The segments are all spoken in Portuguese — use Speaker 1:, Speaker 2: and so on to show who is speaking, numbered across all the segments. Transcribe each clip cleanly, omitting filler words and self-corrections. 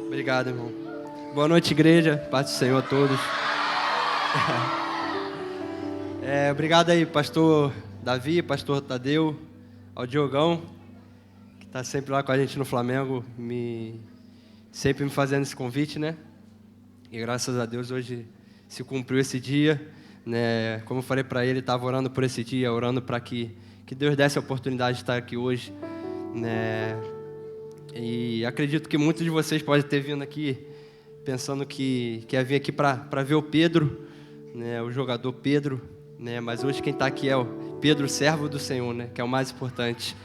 Speaker 1: Obrigado, irmão. Boa noite, igreja. Paz do Senhor a todos. Obrigado aí, pastor Davi, pastor Tadeu, ao Diogão, que está sempre lá com a gente no Flamengo, sempre me fazendo esse convite, né? E graças a Deus hoje se cumpriu esse dia, né? Como eu falei para ele, estava orando por esse dia, orando para que Deus desse a oportunidade de estar aqui hoje, né? E acredito que muitos de vocês podem ter vindo aqui pensando que ia vir aqui para ver o Pedro, né? O jogador Pedro, né? Mas hoje quem está aqui é o Pedro, servo do Senhor, né? Que é o mais importante.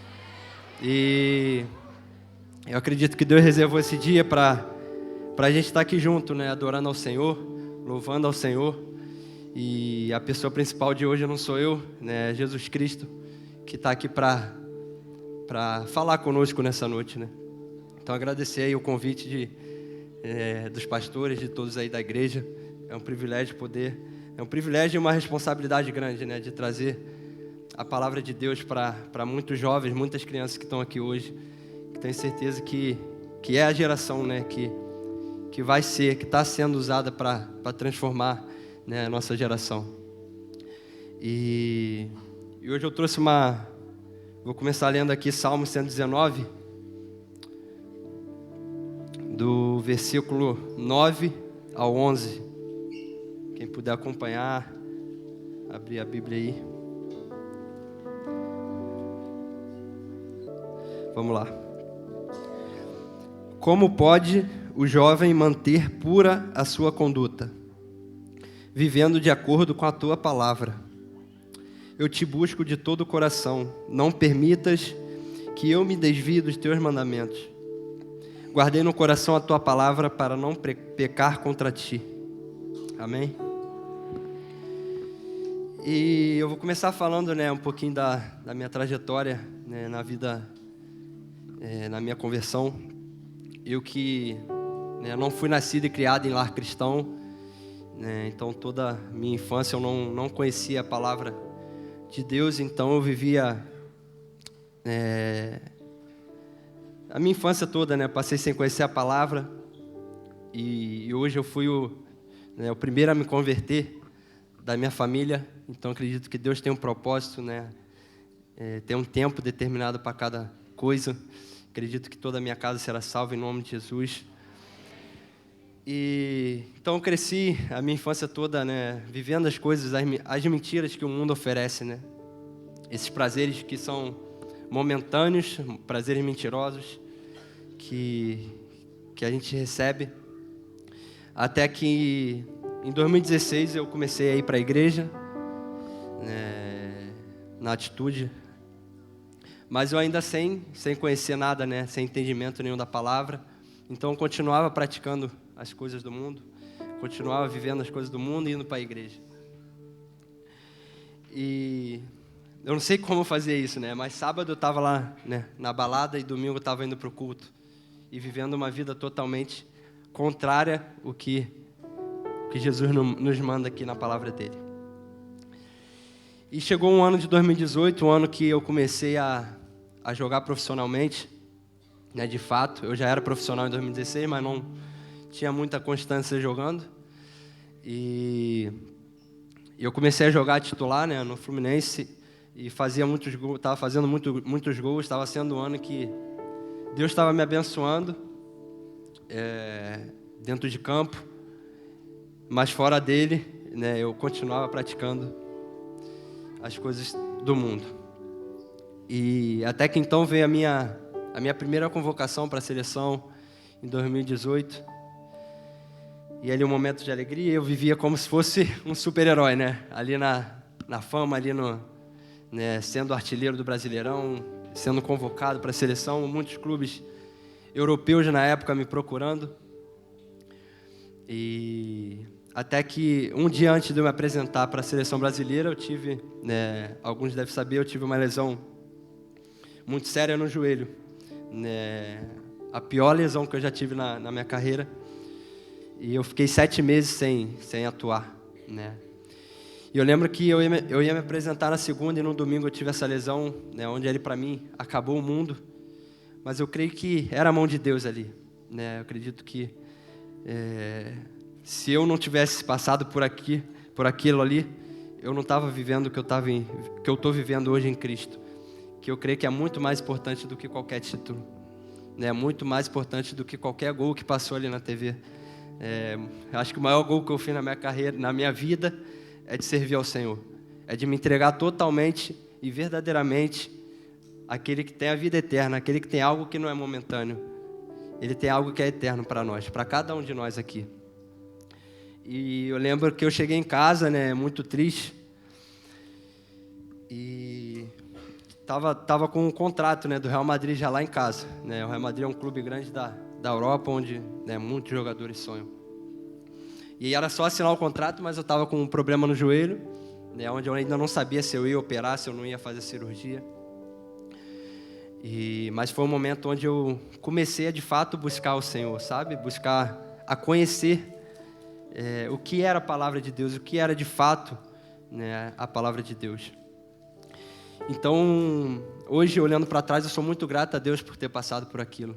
Speaker 1: E eu acredito que Deus reservou esse dia para a gente estar aqui junto, né? Adorando ao Senhor, louvando ao Senhor. E a pessoa principal de hoje não sou eu, né? É Jesus Cristo, que está aqui para falar conosco nessa noite, né? Então agradecer aí o convite dos pastores, de todos aí da igreja. É um privilégio é um privilégio e uma responsabilidade grande, né? De trazer a palavra de Deus para muitos jovens, muitas crianças que estão aqui hoje, que tenho certeza que é a geração, né? Que vai ser, que está sendo usada para transformar, né, a nossa geração. E hoje eu trouxe vou começar lendo aqui Salmo 119, do versículo 9 ao 11. Quem puder acompanhar, abrir a Bíblia aí. Vamos lá. Como pode o jovem manter pura a sua conduta, vivendo de acordo com a tua palavra? Eu te busco de todo o coração. Não permitas que eu me desvie dos teus mandamentos. Guardei no coração a tua palavra para não pecar contra ti. Amém? E eu vou começar falando, né, um pouquinho da minha trajetória, né, na vida, na minha conversão. Eu que, né, não fui nascido e criado em lar cristão, né, então toda a minha infância eu não conhecia a palavra de Deus, então eu vivia a minha infância toda, né, passei sem conhecer a palavra, e hoje eu fui o primeiro a me converter da minha família. Então acredito que Deus tem um propósito, né, tem um tempo determinado para cada coisa. Acredito que toda a minha casa será salva em nome de Jesus. E então eu cresci a minha infância toda, né, vivendo as coisas, as mentiras que o mundo oferece, né, esses prazeres que são momentâneos, prazeres mentirosos que a gente recebe, até que em 2016 eu comecei a ir para a igreja, né, na atitude, mas eu ainda sem conhecer nada, né, sem entendimento nenhum da palavra. Então eu continuava praticando as coisas do mundo, continuava vivendo as coisas do mundo e indo para a igreja. E eu não sei como fazer isso, né? Mas sábado eu estava lá, né, na balada, e domingo eu estava indo para o culto e vivendo uma vida totalmente contrária ao que Jesus nos manda aqui na palavra dele. E chegou um ano de 2018, um ano que eu comecei a jogar profissionalmente, né? De fato, eu já era profissional em 2016, mas não tinha muita constância jogando. E eu comecei a jogar titular, né, no Fluminense, e fazia muitos gols, estava fazendo muitos gols, estava sendo um ano que Deus estava me abençoando, dentro de campo, mas fora dele, né, eu continuava praticando as coisas do mundo. E até que então veio a minha primeira convocação para a seleção em 2018. E ali um momento de alegria, eu vivia como se fosse um super-herói, né? Ali na fama, ali né, sendo artilheiro do Brasileirão, sendo convocado para a seleção, muitos clubes europeus na época me procurando. E até que um dia antes de eu me apresentar para a seleção brasileira, eu tive, né, alguns devem saber, eu tive uma lesão muito séria no joelho, né, a pior lesão que eu já tive na minha carreira. E eu fiquei 7 meses sem atuar, né. E eu lembro que eu ia me apresentar na segunda, e no domingo eu tive essa lesão, né, onde ele, para mim, acabou o mundo. Mas eu creio que era a mão de Deus ali, né? Eu acredito que se eu não tivesse passado por aquilo ali, eu não estava vivendo o que eu estou vivendo hoje em Cristo. Que eu creio que é muito mais importante do que qualquer título, né? Muito mais importante do que qualquer gol que passou ali na TV. Acho que o maior gol que eu fiz na minha carreira, na minha vida, é de servir ao Senhor. É de me entregar totalmente e verdadeiramente àquele que tem a vida eterna, aquele que tem algo que não é momentâneo. Ele tem algo que é eterno para nós, para cada um de nós aqui. E eu lembro que eu cheguei em casa, né, muito triste. E tava com um contrato, né, do Real Madrid já lá em casa, né? O Real Madrid é um clube grande da Europa, onde, né, muitos jogadores sonham. E era só assinar o contrato, mas eu estava com um problema no joelho, né, onde eu ainda não sabia se eu ia operar, se eu não ia fazer cirurgia. Mas foi um momento onde eu comecei a, de fato, buscar o Senhor, sabe? Buscar a conhecer o que era a palavra de Deus, o que era, de fato, né, a palavra de Deus. Então, hoje, olhando para trás, eu sou muito grato a Deus por ter passado por aquilo.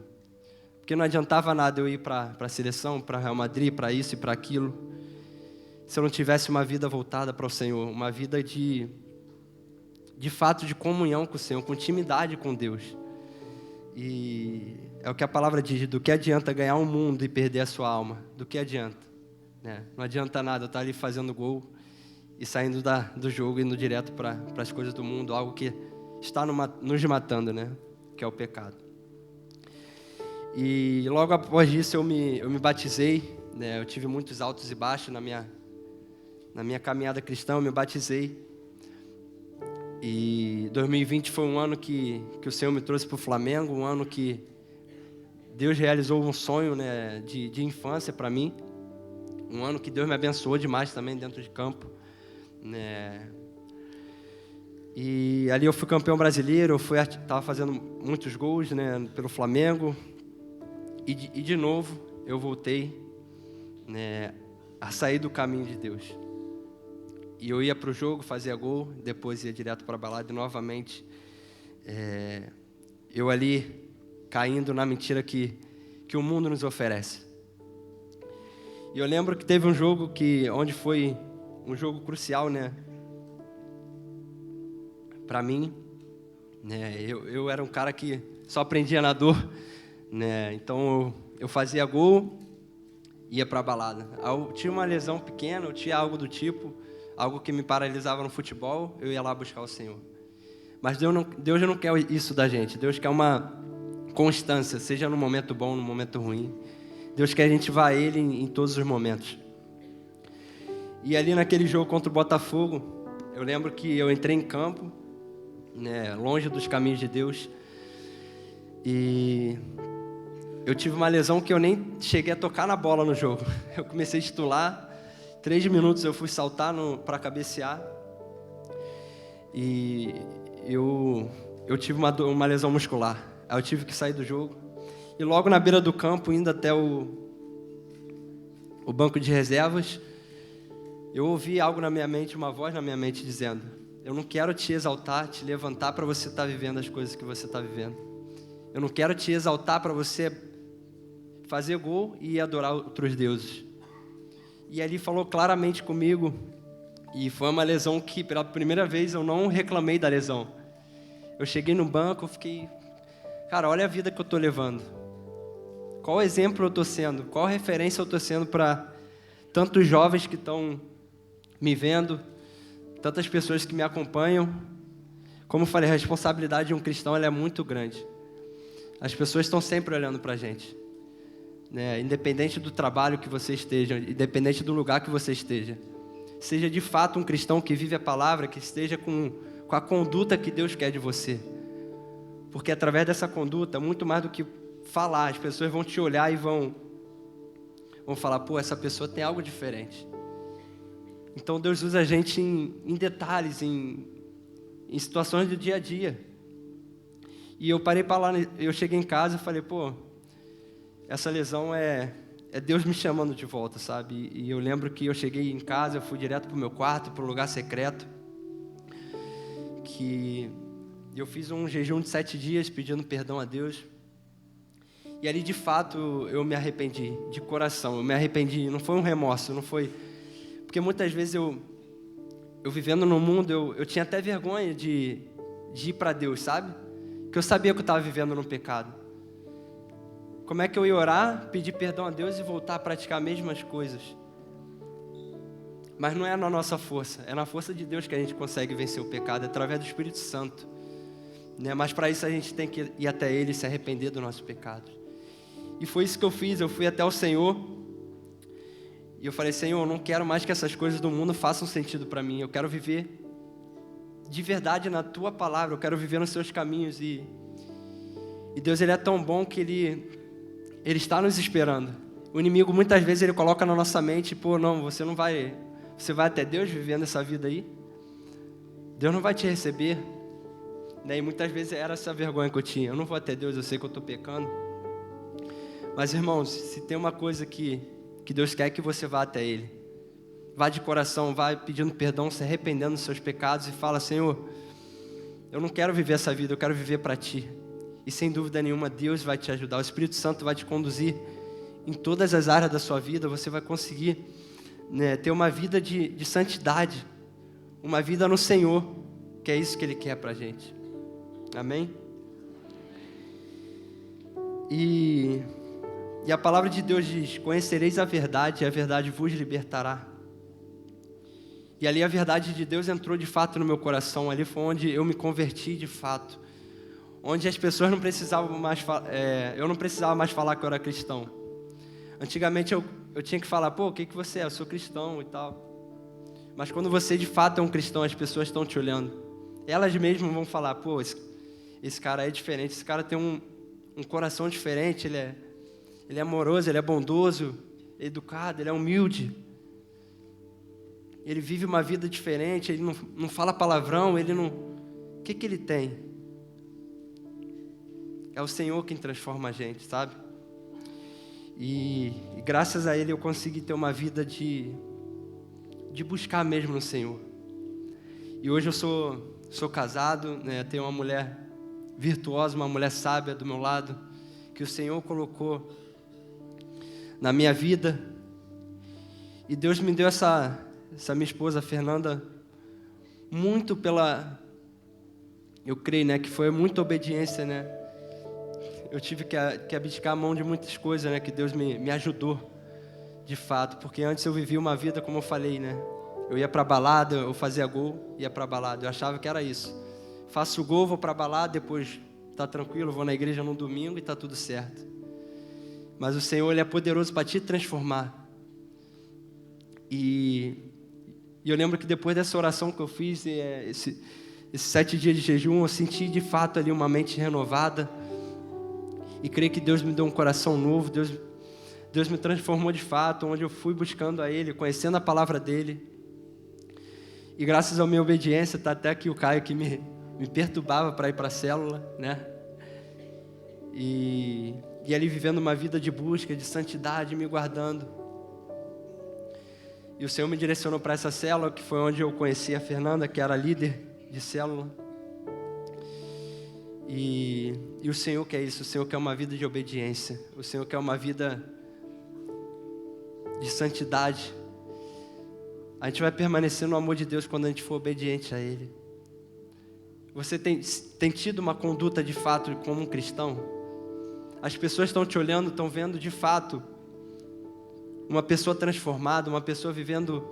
Speaker 1: Porque não adiantava nada eu ir para a seleção, para Real Madrid, para isso e para aquilo, se eu não tivesse uma vida voltada para o Senhor, uma vida de fato, de comunhão com o Senhor, com intimidade com Deus. E é o que a palavra diz: do que adianta ganhar o mundo e perder a sua alma? Do que adianta? Né? Não adianta nada eu estar ali fazendo gol e saindo do jogo, indo direto para as coisas do mundo, algo que está nos matando, né? Que é o pecado. E logo após isso eu me batizei, né? Eu tive muitos altos e baixos na minha caminhada cristã, eu me batizei. E 2020 foi um ano que o Senhor me trouxe para o Flamengo, um ano que Deus realizou um sonho, né, de infância para mim, um ano que Deus me abençoou demais também dentro de campo, né? E ali eu fui campeão brasileiro, eu estava fazendo muitos gols, né, pelo Flamengo, e de novo eu voltei, né, a sair do caminho de Deus. E eu ia para o jogo, fazia gol, depois ia direto para a balada e novamente eu ali caindo na mentira que o mundo nos oferece. E eu lembro que teve um jogo onde foi um jogo crucial, né, para mim, né? Eu era um cara que só aprendia na dor, né? Então eu fazia gol, ia para a balada. Eu tinha uma lesão pequena, eu tinha algo do tipo, algo que me paralisava no futebol, eu ia lá buscar o Senhor. Mas Deus não quer isso da gente. Deus quer uma constância, seja no momento bom, no momento ruim. Deus quer que a gente vá a Ele em todos os momentos. E ali naquele jogo contra o Botafogo, eu lembro que eu entrei em campo, né, longe dos caminhos de Deus. E eu tive uma lesão que eu nem cheguei a tocar na bola no jogo. Eu comecei a titular, 3 minutos eu fui saltar para cabecear. E eu tive uma lesão muscular. Aí eu tive que sair do jogo. E logo na beira do campo, indo até o banco de reservas, eu ouvi algo na minha mente, uma voz na minha mente dizendo: eu não quero te exaltar, te levantar para você estar vivendo as coisas que você está vivendo. Eu não quero te exaltar para você fazer gol e adorar outros deuses. E ali falou claramente comigo, e foi uma lesão que pela primeira vez eu não reclamei da lesão. Eu cheguei no banco, eu fiquei, cara, olha a vida que eu estou levando. Qual exemplo eu estou sendo? Qual referência eu estou sendo para tantos jovens que estão me vendo, tantas pessoas que me acompanham? Como eu falei, a responsabilidade de um cristão ela é muito grande. As pessoas estão sempre olhando para a gente, né? Independente do trabalho que você esteja, independente do lugar que você esteja. Seja de fato um cristão que vive a palavra, que esteja com a conduta que Deus quer de você. Porque através dessa conduta, muito mais do que falar, as pessoas vão te olhar e vão falar: pô, essa pessoa tem algo diferente. Então Deus usa a gente em detalhes, em situações do dia a dia. E eu parei para lá, eu cheguei em casa e falei: pô, essa lesão é Deus me chamando de volta, sabe? E eu lembro que eu cheguei em casa, eu fui direto para o meu quarto, para o lugar secreto, que eu fiz um jejum de 7 dias pedindo perdão a Deus. E ali, de fato, eu me arrependi, de coração. Eu me arrependi, não foi um remorso, não foi... Porque muitas vezes eu vivendo no mundo, eu tinha até vergonha de ir para Deus, sabe? Porque eu sabia que eu estava vivendo no pecado. Como é que eu ia orar, pedir perdão a Deus e voltar a praticar as mesmas coisas? Mas não é na nossa força, é na força de Deus que a gente consegue vencer o pecado, é através do Espírito Santo. Né? Mas para isso a gente tem que ir até Ele e se arrepender do nosso pecado. E foi isso que eu fiz, eu fui até o Senhor e eu falei: Senhor, eu não quero mais que essas coisas do mundo façam sentido para mim, eu quero viver de verdade na Tua Palavra, eu quero viver nos Seus caminhos. E Deus, Ele é tão bom que Ele está nos esperando. O inimigo muitas vezes ele coloca na nossa mente: pô, não, você vai até Deus vivendo essa vida aí? Deus não vai te receber. E muitas vezes era essa vergonha que eu tinha: eu não vou até Deus, eu sei que eu estou pecando. Mas, irmãos, se tem uma coisa que Deus quer, é que você vá até Ele. Vá de coração, vá pedindo perdão, se arrependendo dos seus pecados e fala: Senhor, eu não quero viver essa vida, eu quero viver para Ti. E sem dúvida nenhuma, Deus vai te ajudar, o Espírito Santo vai te conduzir em todas as áreas da sua vida. Você vai conseguir, né, ter uma vida de santidade, uma vida no Senhor, que é isso que Ele quer para a gente. Amém? E a palavra de Deus diz: conhecereis a verdade e a verdade vos libertará. E ali a verdade de Deus entrou de fato no meu coração. Ali foi onde eu me converti de fato. Onde as pessoas não precisavam mais eu não precisava mais falar que eu era cristão. Antigamente eu tinha que falar: pô, o que você é? Eu sou cristão e tal. Mas quando você de fato é um cristão, as pessoas estão te olhando. Elas mesmas vão falar: pô, esse cara é diferente, esse cara tem um coração diferente, ele é amoroso, ele é bondoso, educado, ele é humilde. Ele vive uma vida diferente, ele não fala palavrão, ele não... O que ele tem? É o Senhor quem transforma a gente, sabe? E graças a Ele eu consegui ter uma vida de buscar mesmo no Senhor. E hoje eu sou casado, né? Tenho uma mulher virtuosa, uma mulher sábia do meu lado, que o Senhor colocou na minha vida. E Deus me deu essa minha esposa, Fernanda, muito eu creio, né, que foi muita obediência, né? Eu tive que abdicar a mão de muitas coisas, né, que Deus me ajudou, de fato, porque antes eu vivia uma vida, como eu falei, né? Eu ia pra balada, eu fazia gol, ia pra balada, eu achava que era isso. Faço gol, vou pra balada, depois tá tranquilo, vou na igreja no domingo e tá tudo certo. Mas o Senhor, Ele é poderoso para te transformar. E eu lembro que depois dessa oração que eu fiz, esses 7 dias de jejum, eu senti de fato ali uma mente renovada. E creio que Deus me deu um coração novo, Deus me transformou de fato, onde eu fui buscando a Ele, conhecendo a palavra dEle. E graças à minha obediência, tá até aqui o Caio que me perturbava para ir para a célula, né? E ali vivendo uma vida de busca, de santidade, me guardando. E o Senhor me direcionou para essa célula, que foi onde eu conheci a Fernanda, que era líder de célula. E o Senhor quer isso, o Senhor quer uma vida de obediência, o Senhor quer uma vida de santidade. A gente vai permanecer no amor de Deus quando a gente for obediente a Ele. Você tem tido uma conduta de fato como um cristão? As pessoas estão te olhando, estão vendo de fato uma pessoa transformada, uma pessoa vivendo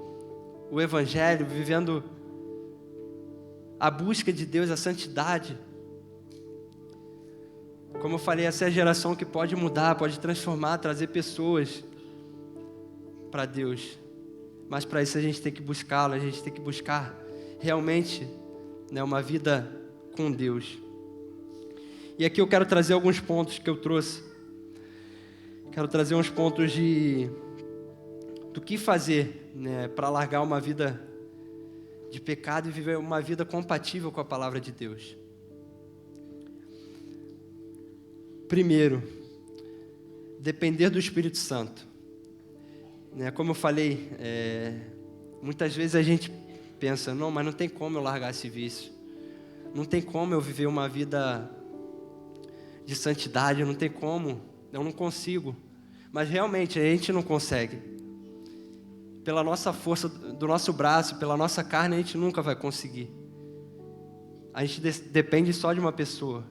Speaker 1: o Evangelho, vivendo a busca de Deus, a santidade. Como eu falei, essa é a geração que pode mudar, pode transformar, trazer pessoas para Deus. Mas para isso a gente tem que buscá-lo, a gente tem que buscar realmente, né, uma vida com Deus. E aqui eu quero trazer alguns pontos que eu trouxe. Quero trazer uns pontos do que fazer, né, para largar uma vida de pecado e viver uma vida compatível com a palavra de Deus. Primeiro, depender do Espírito Santo. Né, como eu falei, muitas vezes a gente pensa: não, mas não tem como eu largar esse vício. Não tem como eu viver uma vida de santidade, não tem como eu não consigo. Mas realmente a gente não consegue. Pela nossa força do nosso braço, pela nossa carne, a gente nunca vai conseguir. A gente depende só de uma pessoa,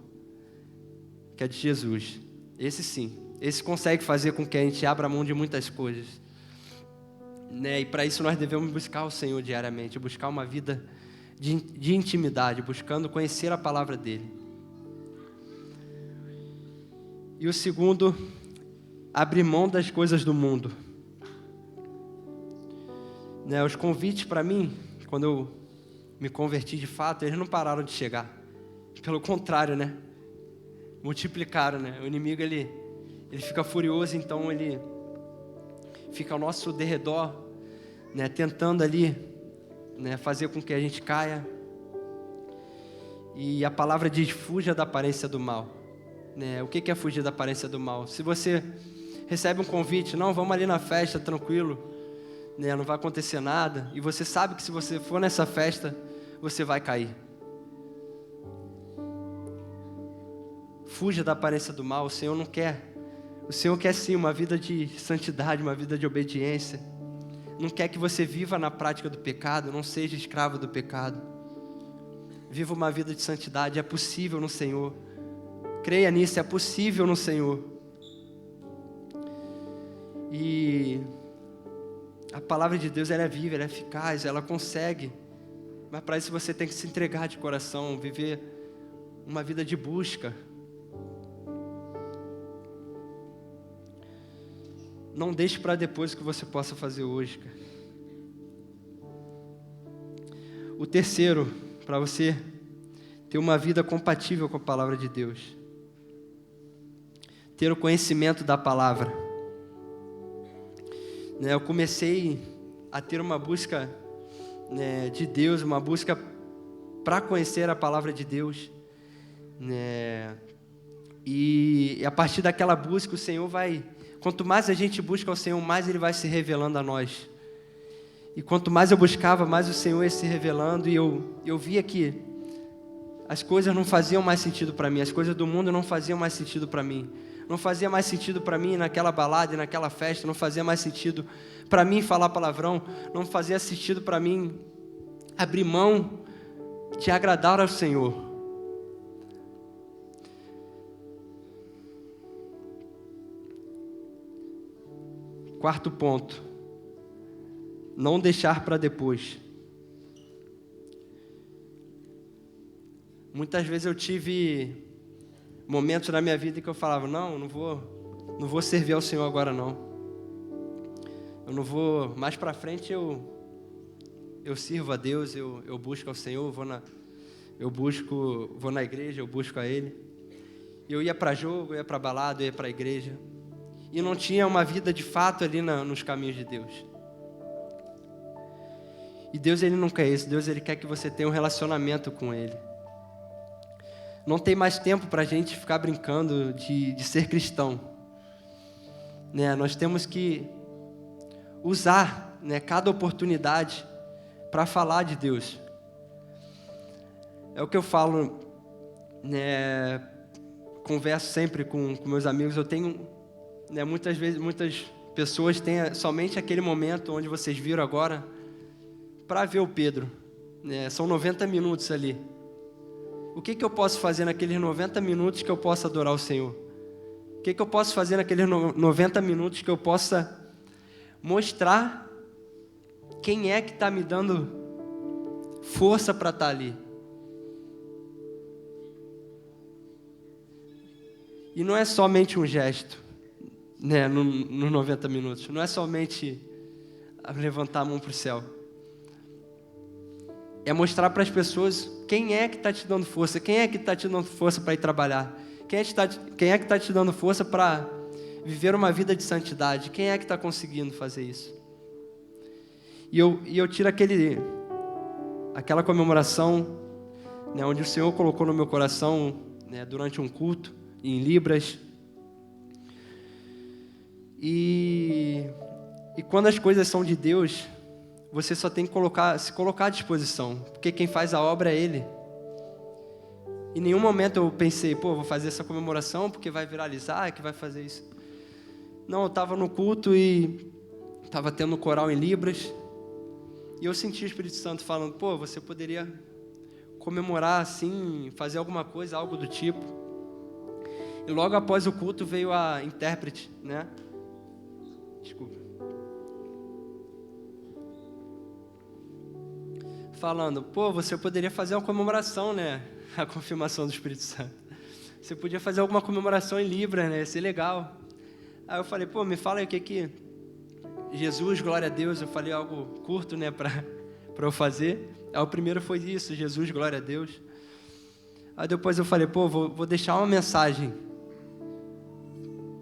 Speaker 1: que é de Jesus. Esse sim, esse consegue fazer com que a gente abra mão de muitas coisas. E para isso nós devemos buscar o Senhor diariamente, buscar uma vida de intimidade, buscando conhecer a palavra dEle. E o segundo, abrir mão das coisas do mundo. Os convites para mim, quando eu me converti de fato, eles não pararam de chegar. Pelo contrário, multiplicaram, O inimigo, ele fica furioso, então ele fica ao nosso derredor, tentando ali, fazer com que a gente caia. E a palavra diz, fuja da aparência do mal. O que é fugir da aparência do mal? Se você recebe um convite, não, vamos ali na festa, tranquilo, não vai acontecer nada, e você sabe que se você for nessa festa, você vai cair. Fuja da aparência do mal, o Senhor não quer. O Senhor quer sim uma vida de santidade, uma vida de obediência. Não quer que você viva na prática do pecado, não seja escravo do pecado. Viva uma vida de santidade, é possível no Senhor. Creia nisso, é possível no Senhor. E a palavra de Deus, ela é viva, ela é eficaz, ela consegue. Mas para isso você tem que se entregar de coração, viver uma vida de busca. Não deixe para depois o que você possa fazer hoje, cara. O terceiro, para você ter uma vida compatível com a palavra de Deus. Ter o conhecimento da palavra. Eu comecei a ter uma busca de Deus, uma busca para conhecer a palavra de Deus. E a partir daquela busca, o Senhor vai... Quanto mais a gente busca o Senhor, mais Ele vai se revelando a nós. E quanto mais eu buscava, mais o Senhor ia se revelando. E eu via que as coisas não faziam mais sentido para mim. As coisas do mundo não faziam mais sentido para mim. Não fazia mais sentido para mim naquela balada e naquela festa. Não fazia mais sentido para mim falar palavrão. Não fazia sentido para mim abrir mão de agradar ao Senhor. Quarto ponto. Não deixar para depois. Muitas vezes eu tive momentos na minha vida em que eu falava, não vou servir ao Senhor agora não. Eu não vou, mais para frente eu sirvo a Deus, eu busco ao Senhor, vou na igreja, eu busco a Ele. Eu ia para jogo, eu ia para balada, eu ia para a igreja. E não tinha uma vida de fato ali nos caminhos de Deus. E Deus, Ele não quer isso. Deus, Ele quer que você tenha um relacionamento com Ele. Não tem mais tempo para a gente ficar brincando de ser cristão. Nós temos que usar cada oportunidade para falar de Deus. É o que eu falo, converso sempre com meus amigos. Eu tenho, muitas vezes, muitas pessoas têm somente aquele momento onde vocês viram agora para ver o Pedro. São 90 minutos ali. O que eu posso fazer naqueles 90 minutos que eu possa adorar o Senhor? O que eu posso fazer naqueles 90 minutos que eu possa mostrar quem é que está me dando força para estar ali? E não é somente um gesto, nos 90 minutos. Não é somente levantar a mão para o céu. É mostrar para as pessoas quem é que está te dando força, quem é que está te dando força para ir trabalhar, quem é que está te dando força para viver uma vida de santidade, quem é que está conseguindo fazer isso. E eu tiro aquela comemoração, onde o Senhor colocou no meu coração, durante um culto, em Libras. E quando as coisas são de Deus, você só tem que se colocar à disposição, porque quem faz a obra é Ele. Em nenhum momento eu pensei, vou fazer essa comemoração porque vai viralizar, que vai fazer isso. Não, eu estava no culto e estava tendo coral em Libras. E eu senti o Espírito Santo falando, pô, você poderia comemorar assim, fazer alguma coisa, algo do tipo. E logo após o culto veio a intérprete, né? Desculpa. Falando, pô, você poderia fazer uma comemoração, né? A confirmação do Espírito Santo. Você podia fazer alguma comemoração em Libras, né? Ia ser legal. Aí eu falei, pô, me fala aí o que Jesus, glória a Deus. Eu falei algo curto, né, para eu fazer. Aí o primeiro foi isso, Jesus, glória a Deus. Aí depois eu falei, pô, vou deixar uma mensagem,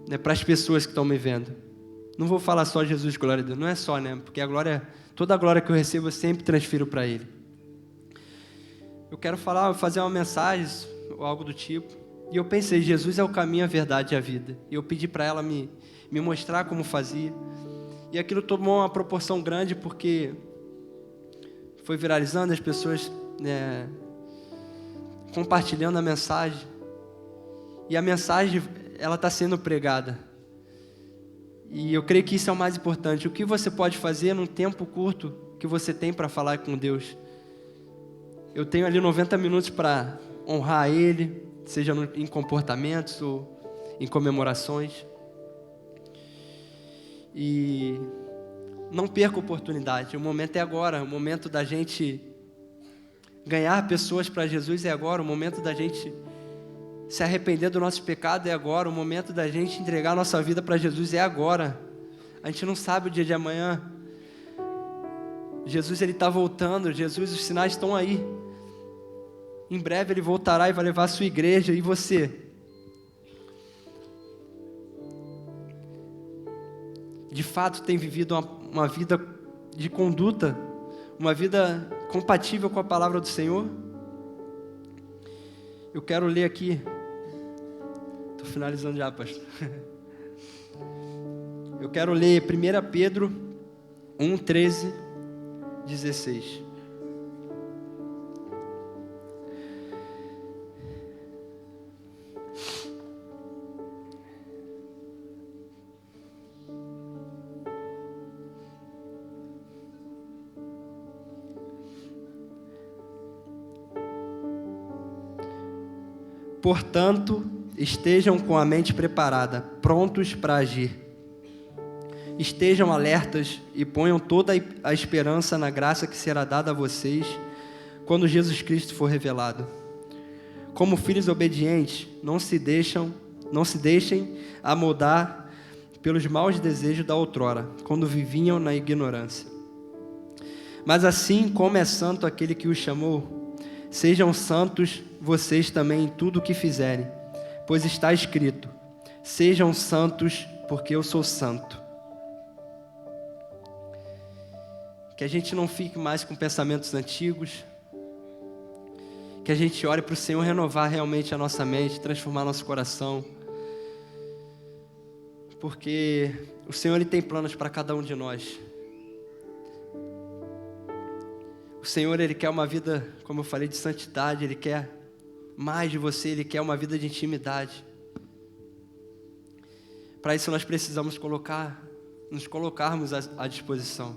Speaker 1: né, para as pessoas que estão me vendo. Não vou falar só Jesus, glória a Deus. Não é só, né, porque toda a glória que eu recebo eu sempre transfiro para Ele. Eu quero fazer uma mensagem ou algo do tipo. E eu pensei, Jesus é o caminho, a verdade e a vida. E eu pedi para ela me mostrar como fazia. E aquilo tomou uma proporção grande porque foi viralizando, as pessoas, né, compartilhando a mensagem. E a mensagem, ela está sendo pregada. E eu creio que isso é o mais importante. O que você pode fazer num tempo curto que você tem para falar com Deus? Eu tenho ali 90 minutos para honrar Ele, seja em comportamentos ou em comemorações. E não perca a oportunidade, o momento é agora, o momento da gente ganhar pessoas para Jesus é agora, o momento da gente se arrepender do nosso pecado é agora, o momento da gente entregar a nossa vida para Jesus é agora. A gente não sabe o dia de amanhã. Jesus, Ele está voltando, Jesus, os sinais estão aí. Em breve Ele voltará e vai levar a sua igreja. E você? De fato tem vivido uma vida de conduta, uma vida compatível com a palavra do Senhor? Eu quero ler aqui. Estou finalizando já, pastor. Eu quero ler 1 Pedro 1, 13, 16. Portanto, estejam com a mente preparada, prontos para agir. Estejam alertas e ponham toda a esperança na graça que será dada a vocês quando Jesus Cristo for revelado. Como filhos obedientes, não se deixem amoldar pelos maus desejos da outrora, quando viviam na ignorância. Mas assim como é santo aquele que os chamou, sejam santos vocês também em tudo o que fizerem, pois está escrito, sejam santos porque eu sou santo. Que a gente não fique mais com pensamentos antigos, que a gente ore para o Senhor renovar realmente a nossa mente, transformar nosso coração, porque o Senhor, Ele tem planos para cada um de nós. O Senhor, Ele quer uma vida, como eu falei, de santidade, Ele quer mais de você, Ele quer uma vida de intimidade. Para isso nós precisamos nos colocarmos à disposição.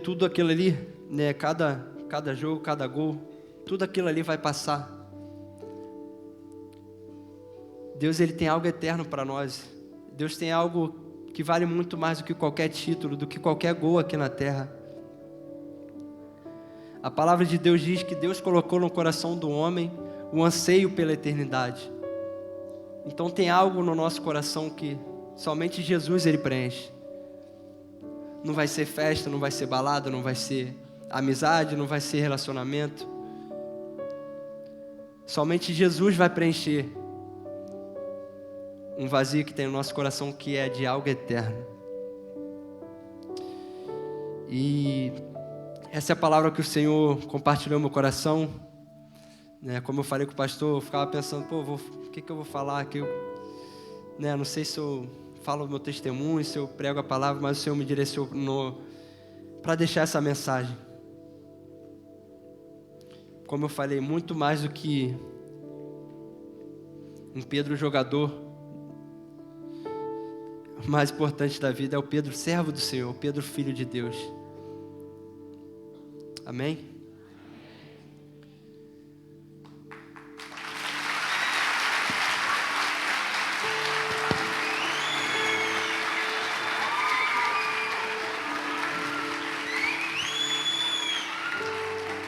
Speaker 1: Tudo aquilo ali, né, cada jogo, cada gol, tudo aquilo ali vai passar. Deus, Ele tem algo eterno para nós. Deus tem algo que vale muito mais do que qualquer título, do que qualquer gol aqui na terra. A palavra de Deus diz que Deus colocou no coração do homem o anseio pela eternidade. Então tem algo no nosso coração que somente Jesus, Ele preenche. Não vai ser festa, não vai ser balada, não vai ser amizade, não vai ser relacionamento. Somente Jesus vai preencher um vazio que tem no nosso coração, que é de algo eterno. E essa é a palavra que o Senhor compartilhou no meu coração, né? Como eu falei com o pastor, eu ficava pensando, o que eu vou falar aqui? Não sei se eu falo o meu testemunho, se eu prego a palavra, mas o Senhor me direcionou para deixar essa mensagem. Como eu falei, muito mais do que um Pedro jogador o mais importante da vida é o Pedro, servo do Senhor, o Pedro, filho de Deus. Amém?